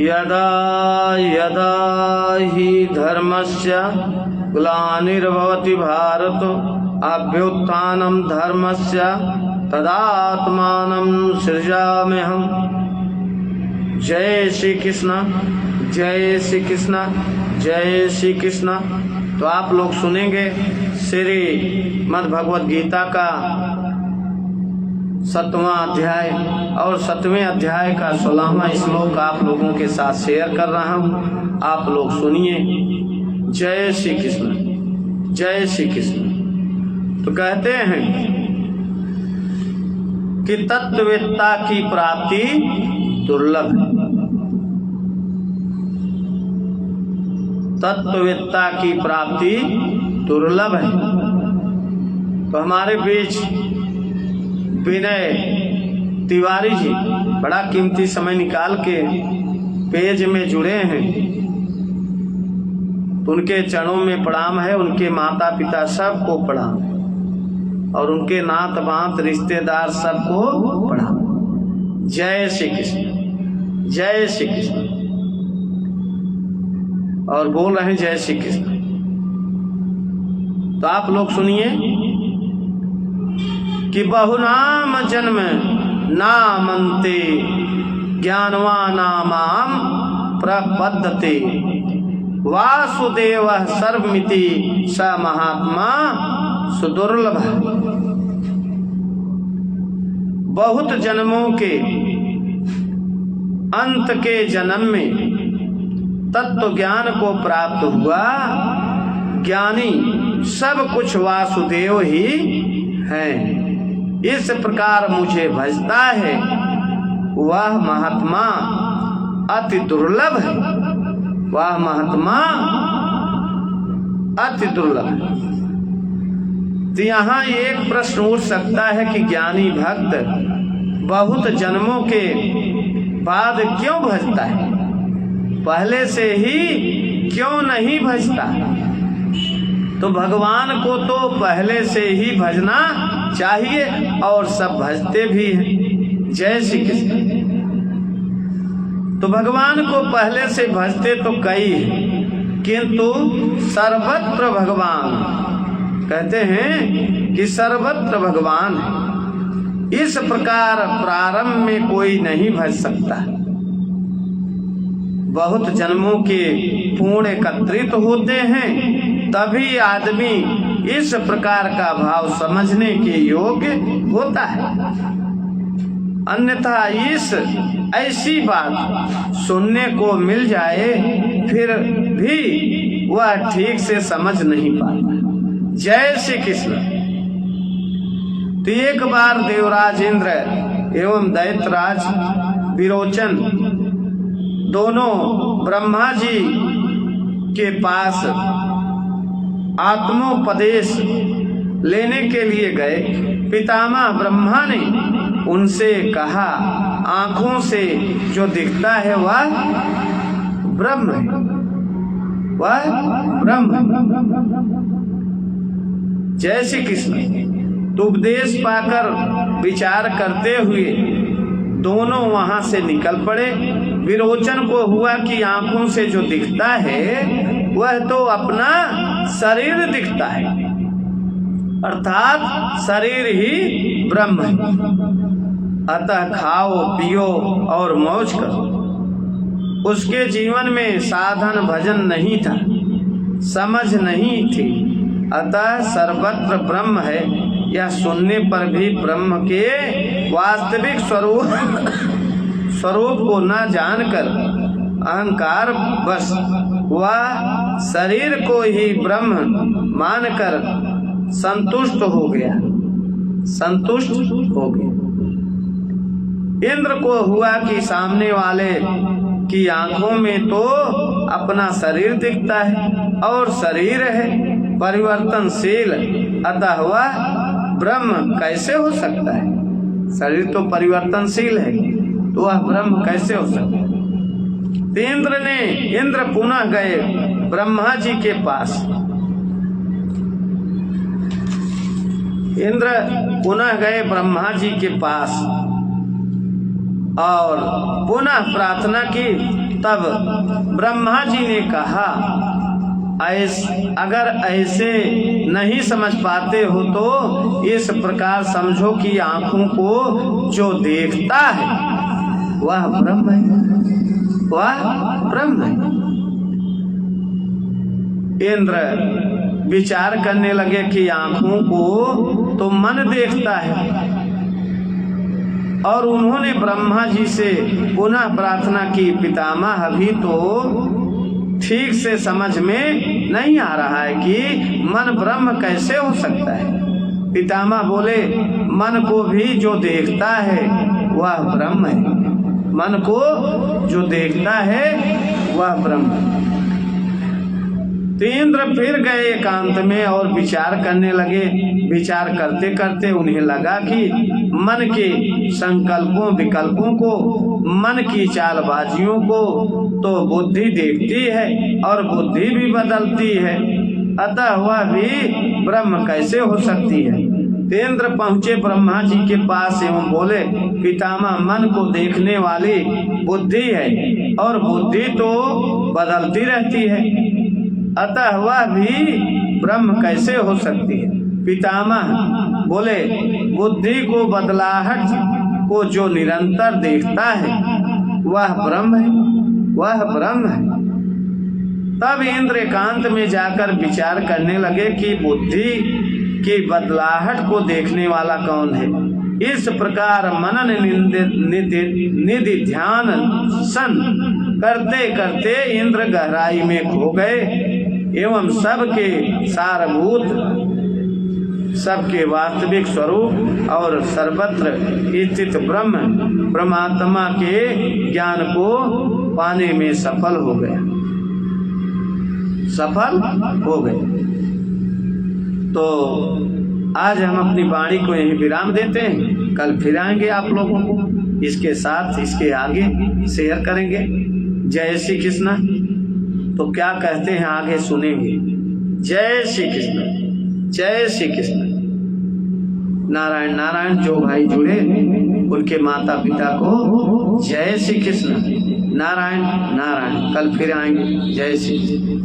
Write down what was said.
यदा यदा हि धर्मस्य ग्लानिर्भवति भारत अभ्युत्थानं धर्मस्य तदात्मानं सृजाम्यहम्। जय श्री कृष्ण, जय श्री कृष्ण, जय श्री कृष्ण। तो आप लोग सुनेंगे श्री मद्भगवत गीता का 7वां अध्याय और 7वें अध्याय का 16वां श्लोक आप लोगों के साथ शेयर कर रहा हूँ। आप लोग सुनिए। जय श्री कृष्ण, जय श्री कृष्ण। तो कहते हैं कि तत्ववेत्ता की प्राप्ति दुर्लभ है। तत्ववेत्ता की प्राप्ति दुर्लभ है। तो हमारे बीच विनय तिवारी जी बड़ा कीमती समय निकाल के पेज में जुड़े हैं। तो उनके चरणों में प्रणाम है, उनके माता पिता सबको प्रणाम है और उनके नात बात रिश्तेदार सबको प्रणाम। जय श्री कृष्ण, जय श्री कृष्ण। और बोल रहे हैं जय श्री कृष्ण। तो आप लोग सुनिए कि बहुनाम जन्म नामन्ते ज्ञानवानामाम प्रपद्यते वासुदेव सर्वमिति स महात्मा सुदुर्लभ। बहुत जन्मों के अंत के जन्म में तत्व ज्ञान को प्राप्त हुआ ज्ञानी सब कुछ वासुदेव ही है। इस प्रकार मुझे भजता है वह महात्मा अति दुर्लभ है। वह महात्मा अति दुर्लभ है। तो यहाँ एक प्रश्न उठ सकता है कि ज्ञानी भक्त बहुत जन्मों के बाद क्यों भजता है, पहले से ही क्यों नहीं भजता। तो भगवान को तो पहले से ही भजना चाहिए और सब भजते भी हैं। जय श्री कृष्ण। तो भगवान को पहले से भजते तो कई हैं, किंतु सर्वत्र भगवान कहते हैं कि सर्वत्र भगवान है। इस प्रकार प्रारंभ में कोई नहीं भज सकता। बहुत जन्मों के पूर्ण एकत्रित होते हैं तभी आदमी इस प्रकार का भाव समझने के योग्य होता है। अन्यथा इस ऐसी बात सुनने को मिल जाए फिर भी वह ठीक से समझ नहीं पाता। जय श्री कृष्ण। तो एक बार देवराज इंद्र एवं दैत्यराज विरोचन दोनों ब्रह्मा जी के पास आत्मोपदेश लेने के लिए गए। पितामह ब्रह्मा ने उनसे कहा, आंखों से जो दिखता है वह ब्रह्म है, वह ब्रह्म है। जय श्री कृष्ण। तो उपदेश पाकर विचार करते हुए दोनों वहां से निकल पड़े। विरोचन को हुआ कि आंखों से जो दिखता है वह तो अपना शरीर दिखता है, अर्थात शरीर ही ब्रह्म है। अतः खाओ पियो और मौज करो। उसके जीवन में साधन भजन नहीं था, समझ नहीं थी। अतः सर्वत्र ब्रह्म है यह सुनने पर भी ब्रह्म के वास्तविक स्वरूप को न जानकर अहंकार बस वह शरीर को ही ब्रह्म मानकर संतुष्ट हो गया, संतुष्ट हो गया। इंद्र को हुआ कि सामने वाले की आंखों में तो अपना शरीर दिखता है और शरीर है परिवर्तनशील, अतः वह ब्रह्म कैसे हो सकता है। शरीर तो परिवर्तनशील है तो वह ब्रह्म कैसे हो सकता है। इंद्र पुनः गए ब्रह्मा जी के पास। इंद्र पुनः गए ब्रह्मा जी के पास और पुनः प्रार्थना की। तब ब्रह्मा जी ने कहा, अगर ऐसे नहीं समझ पाते हो तो इस प्रकार समझो कि आंखों को जो देखता है वह ब्रह्म है, वह ब्रह्म है। इंद्र विचार करने लगे कि आंखों को तो मन देखता है, और उन्होंने ब्रह्मा जी से पुनः प्रार्थना की, पितामह अभी तो ठीक से समझ में नहीं आ रहा है कि मन ब्रह्म कैसे हो सकता है। पितामह बोले, मन को भी जो देखता है वह ब्रह्म है, मन को जो देखता है वह ब्रह्म है। तो इंद्र फिर गए एकांत में और विचार करने लगे। विचार करते करते उन्हें लगा कि मन के संकल्पों विकल्पों को, मन की चालबाजियों को तो बुद्धि देखती है और बुद्धि भी बदलती है, अतः वह भी ब्रह्म कैसे हो सकती है। इंद्र पहुँचे ब्रह्मा जी के पास एवं बोले, पितामह मन को देखने वाली बुद्धि है और बुद्धि तो बदलती रहती है, अतः वह भी ब्रह्म कैसे हो सकती है। पितामह बोले, बुद्धि को बदलाहट को जो निरंतर देखता है वह ब्रह्म है, वह ब्रह्म है। तब इंद्र एकांत में जाकर विचार करने लगे कि बुद्धि की बदलाहट को देखने वाला कौन है। इस प्रकार मनन निधि ध्यान सन करते करते इंद्र गहराई में खो गए एवं सबके सारभूत, सबके वास्तविक स्वरूप और सर्वत्र स्थित ब्रह्म परमात्मा के ज्ञान को पाने में सफल हो गए। तो आज हम अपनी वाणी को यहीं विराम देते हैं, कल फिर आएंगे आप लोगों को इसके साथ, इसके आगे शेयर करेंगे। जय श्री कृष्ण। तो क्या कहते हैं आगे सुनेंगे। जय श्री कृष्ण, जय श्री कृष्ण। नारायण नारायण। जो भाई जुड़े उनके माता पिता को जय श्री कृष्ण। नारायण नारायण। कल फिर आएंगे। जय श्री कृष्ण।